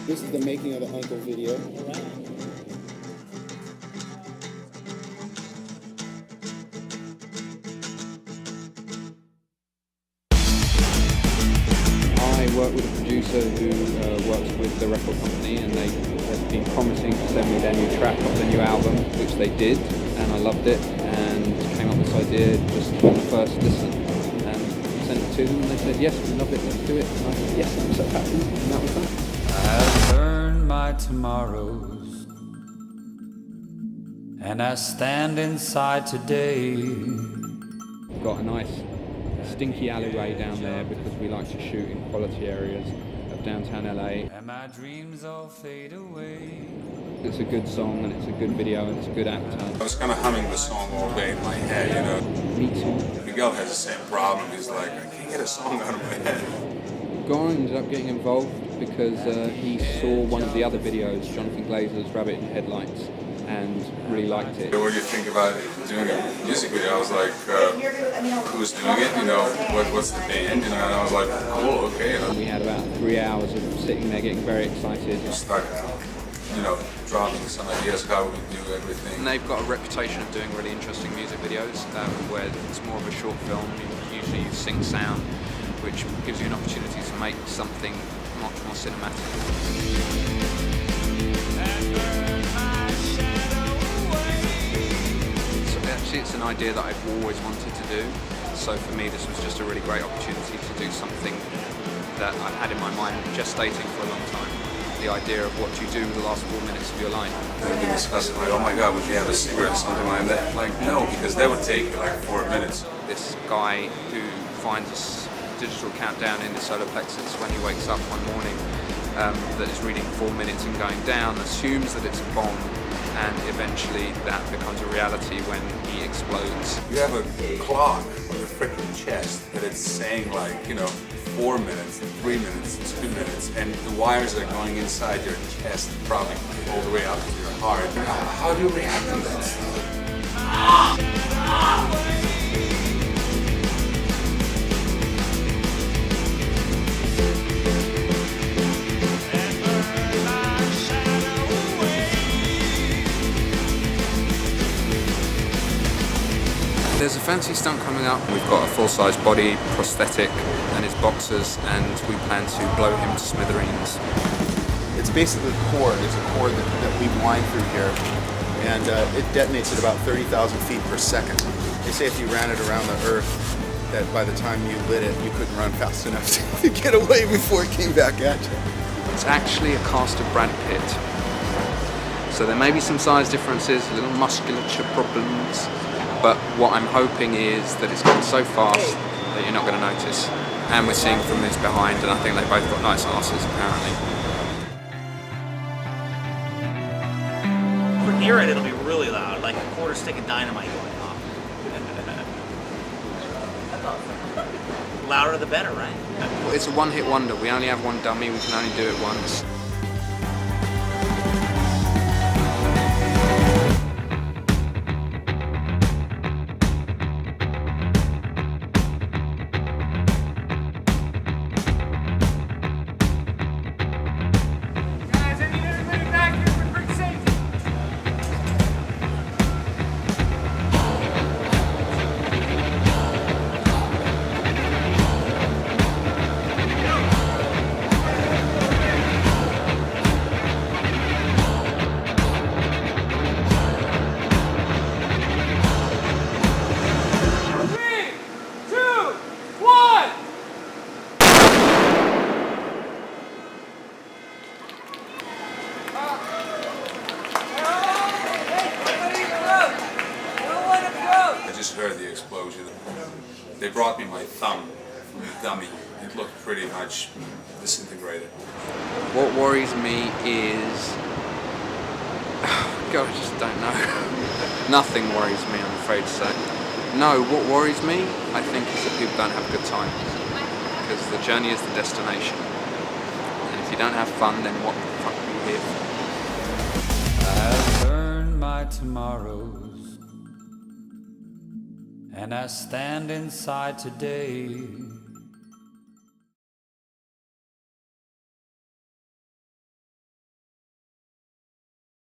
This is the making of the UNKLE video. I work with a producer who works with the record company, and they've been promising to send me their new track off the new album, which they did, and I loved it, and came up with this idea just on the first listen, and sent it to them, and they said, yes, we love it, let's do it, and I said, yes, I'm so happy, and that was that. I've earned my tomorrows, and I stand inside today. Got a nice stinky alleyway down there because we like to shoot in quality areas of downtown LA. And my dreams all fade away. It's a good song and it's a good video and it's a good actor. I was kind of humming the song all day in my head, you know. Me too. Miguel has the same problem. He's like, I can't get a song out of my head. Goran ended up getting involved because he saw one of the other videos, Jonathan Glazer's Rabbit in Headlights, and really liked it. What do you think about doing a music video? I was like, who's doing it? You know, what's the band? You know, and I was like, cool, okay. You know. We had about 3 hours of sitting there getting very excited. Started, you know, dropping some ideas how we do everything. And they've got a reputation of doing really interesting music videos where it's more of a short film. You usually use sync sound, which gives you an opportunity to make something much more cinematic. It's an idea that I've always wanted to do, so for me this was just a really great opportunity to do something that I've had in my mind gestating for a long time. The idea of what you do with the last 4 minutes of your life. We've been discussing like, oh my god, would you have a cigarette or something like that? Like, no, because that would take like 4 minutes. This guy who finds a digital countdown in his solar plexus when he wakes up one morning that is reading 4 minutes and going down, assumes that it's a bomb, and eventually that becomes a reality when he explodes. You have a clock on your freaking chest that it's saying like, you know, 4 minutes, 3 minutes, 2 minutes, and the wires are going inside your chest, probably all the way up to your heart. How do you react to that stuff? There's a fancy stunt coming up. We've got a full-size body, prosthetic, and his boxers, and we plan to blow him to smithereens. It's basically a cord. It's a cord that we wind through here, and it detonates at about 30,000 feet per second. They say if you ran it around the Earth, that by the time you lit it, you couldn't run fast enough to get away before it came back at you. It's actually a cast of Brad Pitt. So there may be some size differences, little musculature problems, but what I'm hoping is that it's going so fast that you're not going to notice. And we're seeing from this behind, and I think they both got nice asses apparently. If we're near it, it'll be really loud, like a quarter stick of dynamite going off. Louder the better, right? Well, it's a one-hit wonder. We only have one dummy, we can only do it once. I just heard the explosion. They brought me my thumb from the dummy. It looked pretty much disintegrated. What worries me is... God, I just don't know. Nothing worries me, I'm afraid to say. No, what worries me, I think, is that people don't have good times. Because the journey is the destination. And if you don't have fun, then what the fuck are you here for? I've earned my tomorrows, and I stand inside today.